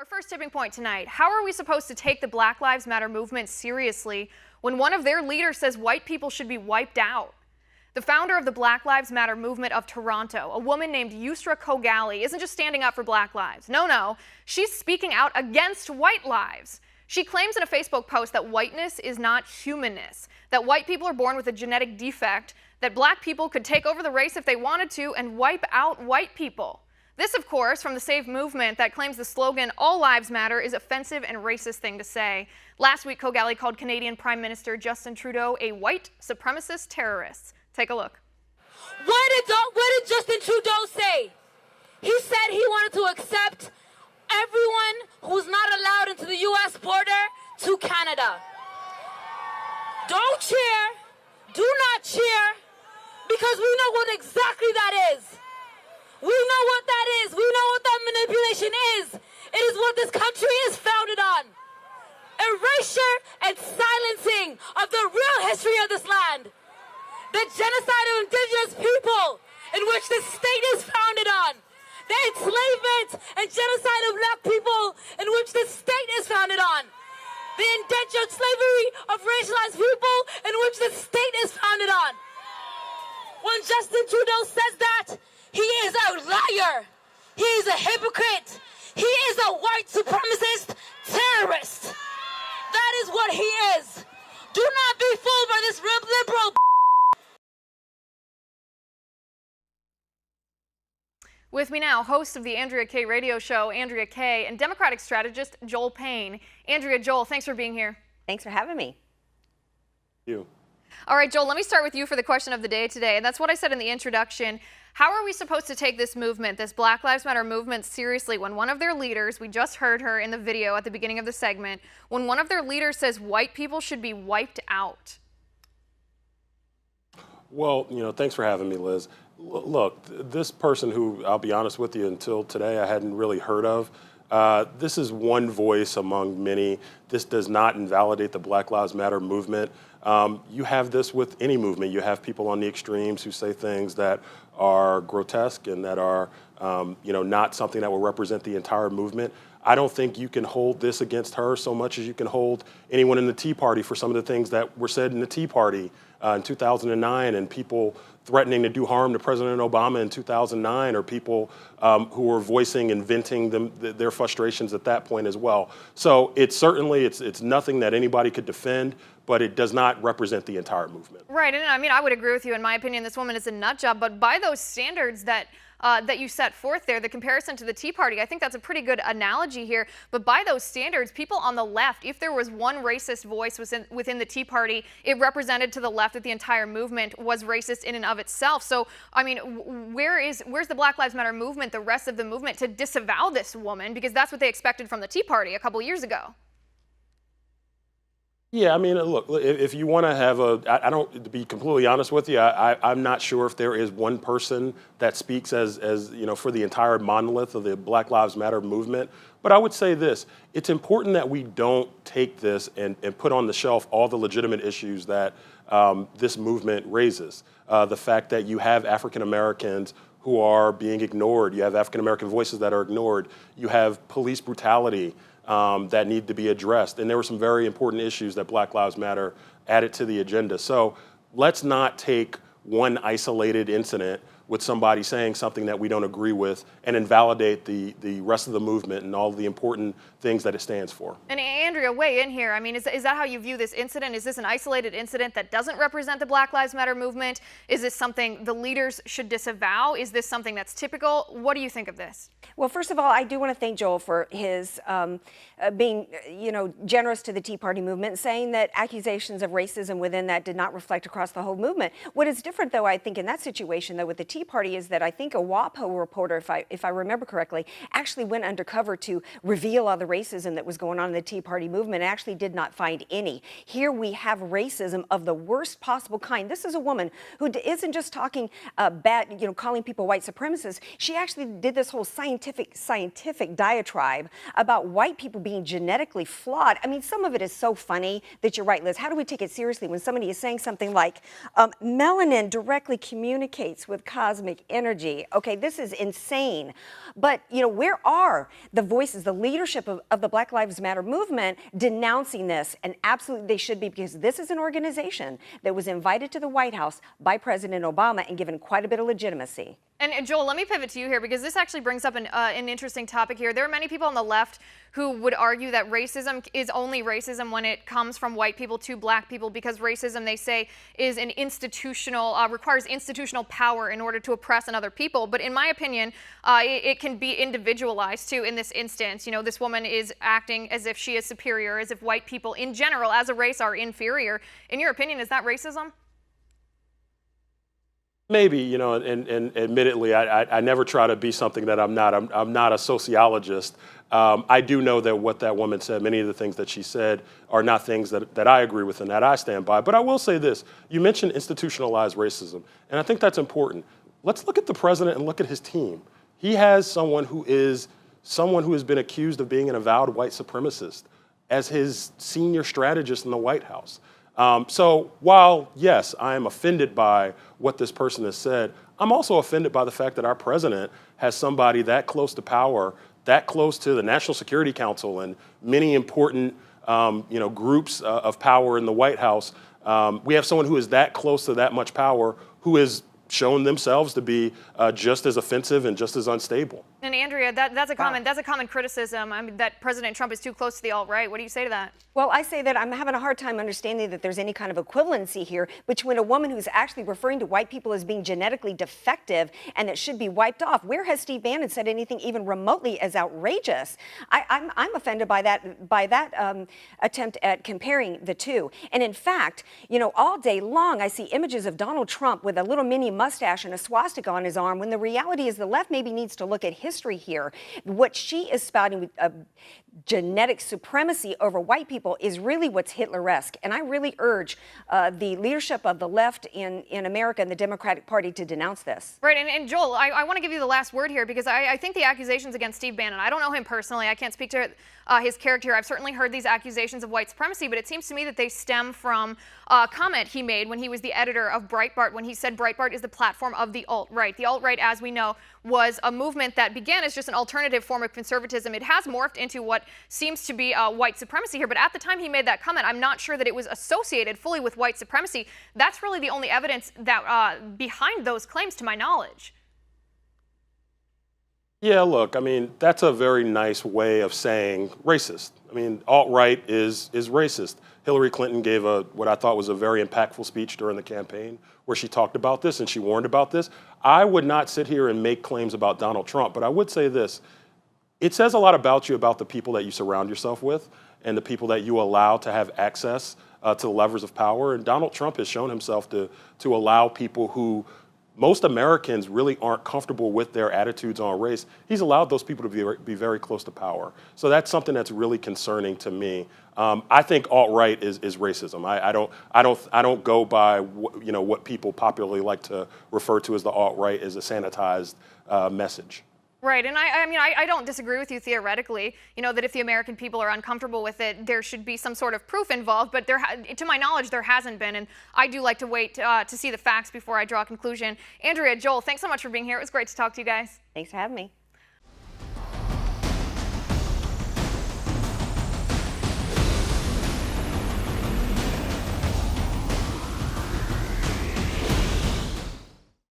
Our first tipping point tonight: how are we supposed to take the Black Lives Matter movement seriously when one of their leaders says white people should be wiped out? The founder of the Black Lives Matter movement of Toronto, a woman named Yusra Kogali, isn't just standing up for black lives. No, she's speaking out against white lives. She claims in a Facebook post that whiteness is not humanness, that white people are born with a genetic defect, that black people could take over the race if they wanted to and wipe out white people. This, of course, from the Save movement that claims the slogan, "All Lives Matter," is offensive and racist thing to say. Last week, Kogali called Canadian Prime Minister Justin Trudeau a white supremacist terrorist. Take a look. What did Justin Trudeau say? He said he wanted to accept everyone who's not allowed into the U.S. border to Canada. Don't cheer. Do not cheer. Because we know what exactly that is. We know what that is. We know what that manipulation is. It is what this country is founded on. Erasure and silencing of the real history of this land. The genocide of indigenous people in which this state is founded on. The enslavement and genocide of black people in which this state is founded on. The indentured slavery of racialized people in which this state is founded on. When Justin Trudeau says that, he is a liar. He is a hypocrite. He is a white supremacist terrorist. That is what he is. Do not be fooled by this liberal. With me now, host of the Andrea Kaye radio show, Andrea Kaye, and Democratic strategist Joel Payne. Andrea, Joel, thanks for being here. Thanks for having me. Thank you. All right, Joel, let me start with you for the question of the day today. And that's what I said in the introduction. How are we supposed to take this movement, this Black Lives Matter movement, seriously when one of their leaders, we just heard her in the video at the beginning of the segment, when one of their leaders says white people should be wiped out? Well, thanks for having me, Liz. Look, this person who, I'll be honest with you, until today I hadn't really heard of, this is one voice among many. This does not invalidate the Black Lives Matter movement. You have this with any movement. You have people on the extremes who say things that are grotesque and that are, not something that will represent the entire movement. I don't think you can hold this against her so much as you can hold anyone in the Tea Party for some of the things that were said in the Tea Party in 2009, and people threatening to do harm to President Obama in 2009, or people who were voicing and venting their frustrations at that point as well. So it's nothing that anybody could defend, but it does not represent the entire movement. Right, and I would agree with you. In my opinion, this woman is a nut job, but by those standards that you set forth there, the comparison to the Tea Party, I think that's a pretty good analogy here. But by those standards, people on the left, if there was one racist voice within the Tea Party, it represented to the left that the entire movement was racist in and of itself. So, where's the Black Lives Matter movement, the rest of the movement, to disavow this woman? Because that's what they expected from the Tea Party a couple years ago. Yeah, look, if you want to have to be completely honest with you, I'm not sure if there is one person that speaks as for the entire monolith of the Black Lives Matter movement. But I would say this: it's important that we don't take this and put on the shelf all the legitimate issues that this movement raises. The fact that you have African Americans who are being ignored, you have African American voices that are ignored, you have police brutality that need to be addressed. And there were some very important issues that Black Lives Matter added to the agenda. So let's not take one isolated incident with somebody saying something that we don't agree with and invalidate the rest of the movement and all the important things that it stands for. And Andrea, weigh in here. Is that how you view this incident? Is this an isolated incident that doesn't represent the Black Lives Matter movement? Is this something the leaders should disavow? Is this something that's typical? What do you think of this? Well, first of all, I do want to thank Joel for his being, generous to the Tea Party movement and saying that accusations of racism within that did not reflect across the whole movement. What is different, though, I think, in that situation, though, with the Tea Party is that I think a WAPO reporter, if I remember correctly, actually went undercover to reveal all the racism that was going on in the Tea Party movement and actually did not find any. Here we have racism of the worst possible kind. This is a woman who isn't just talking bad, calling people white supremacists. She actually did this whole scientific diatribe about white people being genetically flawed. Some of it is so funny that you're right, Liz. How do we take it seriously when somebody is saying something like, melanin directly communicates with cognition cosmic energy. Okay, this is insane. But, you know, where are the voices, the leadership of the Black Lives Matter movement denouncing this? And absolutely they should be, because this is an organization that was invited to the White House by President Obama and given quite a bit of legitimacy. And Joel, let me pivot to you here, because this actually brings up an interesting topic here. There are many people on the left who would argue that racism is only racism when it comes from white people to black people, because racism, they say, is an institutional, requires institutional power in order to oppress another people. But in my opinion, it can be individualized too in this instance. You know, this woman is acting as if she is superior, as if white people in general as a race are inferior. In your opinion, is that racism? Maybe, you know, and admittedly, I never try to be something that I'm not. I'm not a sociologist. I do know that what that woman said, many of the things that she said are not things that I agree with and that I stand by. But I will say this. You mentioned institutionalized racism, and I think that's important. Let's look at the president and look at his team. He has someone who has been accused of being an avowed white supremacist as his senior strategist in the White House. So while, yes, I am offended by what this person has said, I'm also offended by the fact that our president has somebody that close to power, that close to the National Security Council and many important groups of power in the White House. We have someone who is that close to that much power, who has shown themselves to be just as offensive and just as unstable. And Andrea, that's a common criticism. I mean, that President Trump is too close to the alt-right. What do you say to that? Well, I say that I'm having a hard time understanding that there's any kind of equivalency here between a woman who's actually referring to white people as being genetically defective and that should be wiped off. Where has Steve Bannon said anything even remotely as outrageous? I'm offended by that attempt at comparing the two. And in fact, you know, all day long I see images of Donald Trump with a little mini mustache and a swastika on his arm, when the reality is the left maybe needs to look at history here. What she is spouting with genetic supremacy over white people is really what's Hitler-esque. And I really urge the leadership of the left in America and the Democratic Party to denounce this. Right, and Joel, I want to give you the last word here, because I think the accusations against Steve Bannon, I don't know him personally, I can't speak to his character. I've certainly heard these accusations of white supremacy, but it seems to me that they stem from a comment he made when he was the editor of Breitbart, when he said Breitbart is the platform of the alt-right. The alt-right, as we know, was a movement that began as just an alternative form of conservatism. It has morphed into what seems to be white supremacy here, but at the time he made that comment, I'm not sure that it was associated fully with white supremacy. That's really the only evidence that behind those claims, to my knowledge. Yeah, look, I mean, that's a very nice way of saying racist. I mean, alt-right is racist. Hillary Clinton gave what I thought was a very impactful speech during the campaign where she talked about this and she warned about this. I would not sit here and make claims about Donald Trump, but I would say this. It says a lot about you, about the people that you surround yourself with and the people that you allow to have access to the levers of power. And Donald Trump has shown himself to allow people who most Americans really aren't comfortable with their attitudes on race. He's allowed those people to be very close to power. So that's something that's really concerning to me. I think alt-right is racism. I don't go by what people popularly like to refer to as the alt-right as a sanitized message. Right, and I mean, I don't disagree with you theoretically, you know, that if the American people are uncomfortable with it, there should be some sort of proof involved, but to my knowledge, there hasn't been, and I do like to wait to see the facts before I draw a conclusion. Andrea, Joel, thanks so much for being here. It was great to talk to you guys. Thanks for having me.